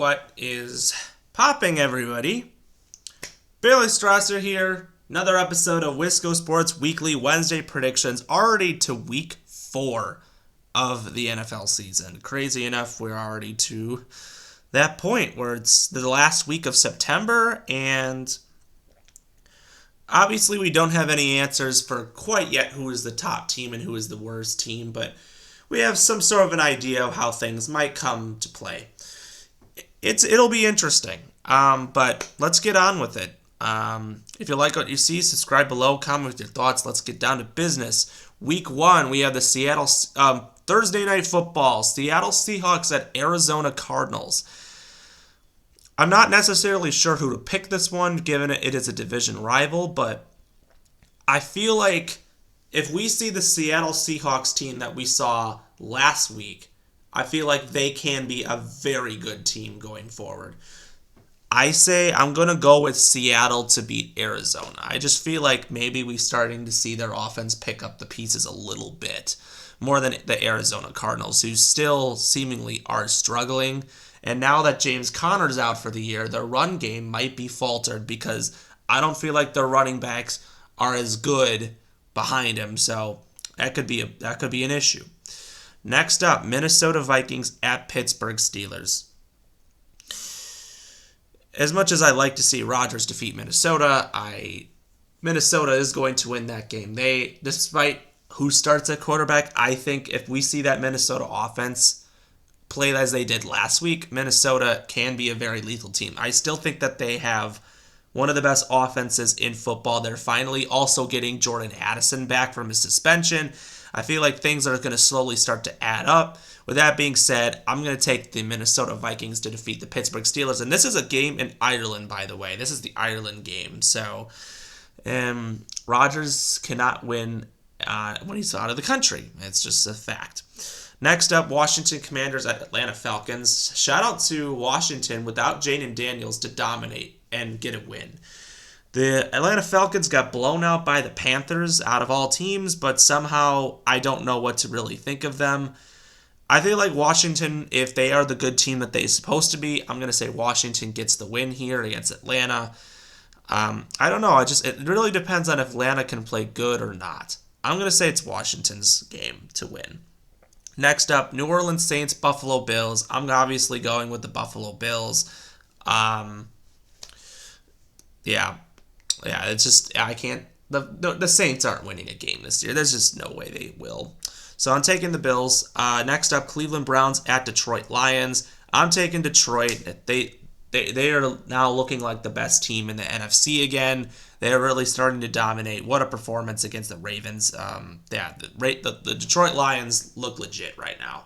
What is popping, everybody? Bailey Strasser here. Another episode of Wisco Sports Weekly Wednesday predictions, already to week 4 of the NFL season. Crazy enough, we're already to that point where it's the last week of September, and obviously we don't have any answers for quite yet who is the top team and who is the worst team, but we have some sort of an idea of how things might come to play. It'll be interesting, but let's get on with it. If you like what you see, subscribe below, comment with your thoughts. Let's get down to business. Week 1, we have the Seattle Thursday Night Football, Seattle Seahawks at Arizona Cardinals. I'm not necessarily sure who to pick this one, given it is a division rival, but I feel like if we see the Seattle Seahawks team that we saw last week, I feel like they can be a very good team going forward. I say I'm going to go with Seattle to beat Arizona. I just feel like maybe we're starting to see their offense pick up the pieces a little bit more than the Arizona Cardinals, who still seemingly are struggling. And now that James Conner's out for the year, their run game might be faltered because I don't feel like their running backs are as good behind him. So that could be an issue. Next up, Minnesota Vikings at Pittsburgh Steelers. As much as I like to see Rodgers defeat Minnesota, Minnesota is going to win that game. Despite who starts at quarterback, I think if we see that Minnesota offense play as they did last week, Minnesota can be a very lethal team. I still think that they have one of the best offenses in football. They're finally also getting Jordan Addison back from his suspension. I feel like things are going to slowly start to add up. With that being said, I'm going to take the Minnesota Vikings to defeat the Pittsburgh Steelers. And this is a game in Ireland, by the way. This is the Ireland game. So Rodgers cannot win when he's out of the country. It's just a fact. Next up, Washington Commanders at Atlanta Falcons. Shout out to Washington without Jaden Daniels to dominate and get a win. The Atlanta Falcons got blown out by the Panthers out of all teams, but somehow I don't know what to really think of them. I feel like Washington, if they are the good team that they're supposed to be, I'm going to say Washington gets the win here against Atlanta. I don't know. It really depends on if Atlanta can play good or not. I'm going to say it's Washington's game to win. Next up, New Orleans Saints, Buffalo Bills. I'm obviously going with the Buffalo Bills. Yeah, it's just, I can't, the Saints aren't winning a game this year. There's just no way they will. So I'm taking the Bills. Next up, Cleveland Browns at Detroit Lions. I'm taking Detroit. They are now looking like the best team in the NFC again. They're really starting to dominate. What a performance against the Ravens. The Detroit Lions look legit right now.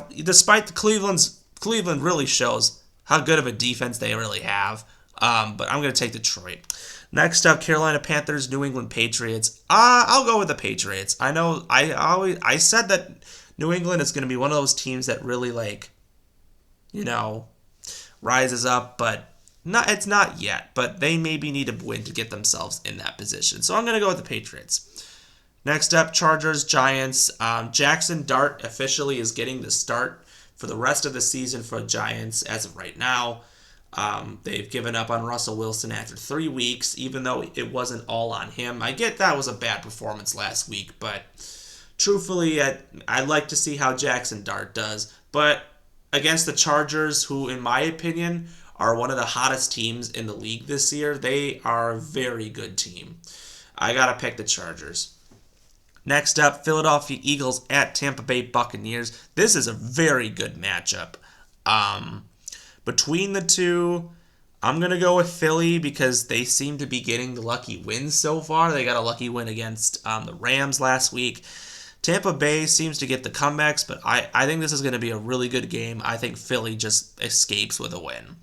Despite Cleveland really shows how good of a defense they really have. But I'm going to take Detroit. Next up, Carolina Panthers, New England Patriots. I'll go with the Patriots. I know I said that New England is going to be one of those teams that really rises up, but it's not yet. But they maybe need a win to get themselves in that position. So I'm going to go with the Patriots. Next up, Chargers, Giants. Jackson Dart officially is getting the start for the rest of the season for Giants as of right now. They've given up on Russell Wilson after 3 weeks, even though it wasn't all on him. I get that was a bad performance last week, but truthfully, I'd like to see how Jackson Dart does. But against the Chargers, who, in my opinion, are one of the hottest teams in the league this year, they are a very good team. I gotta pick the Chargers. Next up, Philadelphia Eagles at Tampa Bay Buccaneers. This is a very good matchup. Between the two, I'm going to go with Philly because they seem to be getting the lucky wins so far. They got a lucky win against the Rams last week. Tampa Bay seems to get the comebacks, but I think this is going to be a really good game. I think Philly just escapes with a win.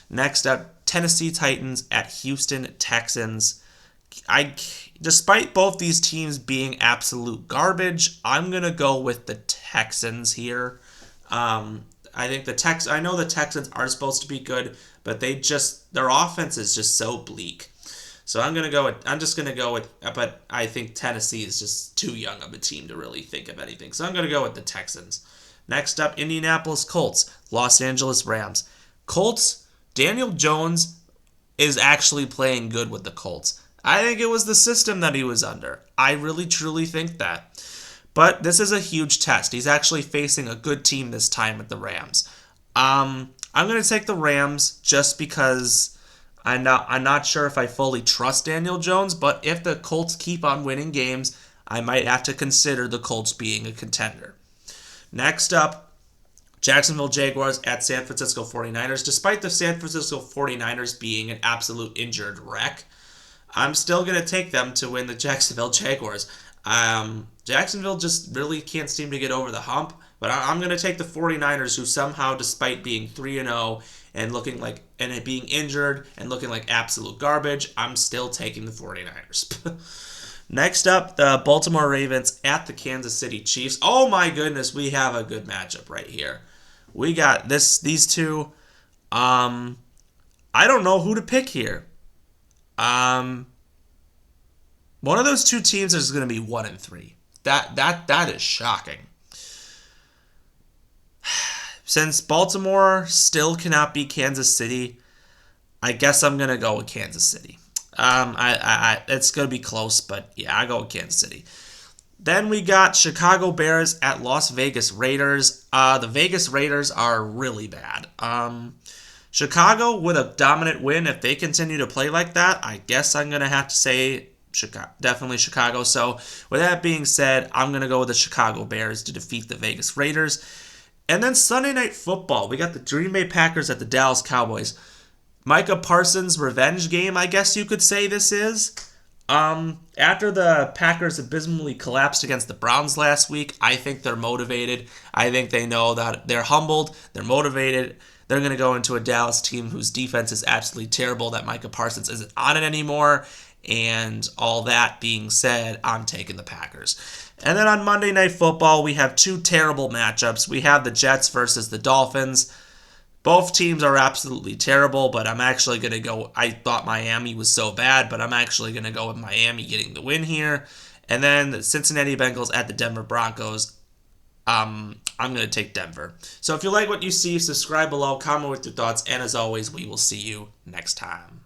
Next up, Tennessee Titans at Houston Texans. Despite both these teams being absolute garbage, I'm going to go with the Texans here. I think I know the Texans are supposed to be good, but their offense is just so bleak. So I'm just going to go with, but I think Tennessee is just too young of a team to really think of anything. So I'm going to go with the Texans. Next up, Indianapolis Colts. Los Angeles Rams. Colts, Daniel Jones is actually playing good with the Colts. I think it was the system that he was under. I really, truly think that. But this is a huge test. He's actually facing a good team this time at the Rams. I'm going to take the Rams just because I'm not sure if I fully trust Daniel Jones, but if the Colts keep on winning games, I might have to consider the Colts being a contender. Next up, Jacksonville Jaguars at San Francisco 49ers. Despite the San Francisco 49ers being an absolute injured wreck, I'm still going to take them to win the Jacksonville Jaguars. Jacksonville just really can't seem to get over the hump, but I'm going to take the 49ers, who somehow, despite being 3-0 and looking like, and it being injured and looking like absolute garbage, I'm still taking the 49ers. Next up, the Baltimore Ravens at the Kansas City Chiefs. Oh my goodness, we have a good matchup right here. We got these two. I don't know who to pick here. One of those two teams is going to be 1-3. That is shocking. Since Baltimore still cannot beat Kansas City, I guess I'm going to go with Kansas City. It's going to be close, but yeah, I go with Kansas City. Then we got Chicago Bears at Las Vegas Raiders. The Vegas Raiders are really bad. Chicago with a dominant win, if they continue to play like that, I guess I'm going to have to say definitely Chicago. So with that being said, I'm going to go with the Chicago Bears to defeat the Vegas Raiders. And then Sunday Night Football, we got the Green Bay Packers at the Dallas Cowboys. Micah Parsons' revenge game, I guess you could say this is. After the Packers abysmally collapsed against the Browns last week, I think they're motivated. I think they know that they're humbled, they're motivated. They're going to go into a Dallas team whose defense is absolutely terrible, that Micah Parsons isn't on it anymore. And all that being said, I'm taking the Packers. And then on Monday Night Football, we have two terrible matchups. We have the Jets versus the Dolphins. Both teams are absolutely terrible, but I'm actually going to go. I thought Miami was so bad, but I'm actually going to go with Miami getting the win here. And then the Cincinnati Bengals at the Denver Broncos. I'm going to take Denver. So if you like what you see, subscribe below, comment with your thoughts, and as always, we will see you next time.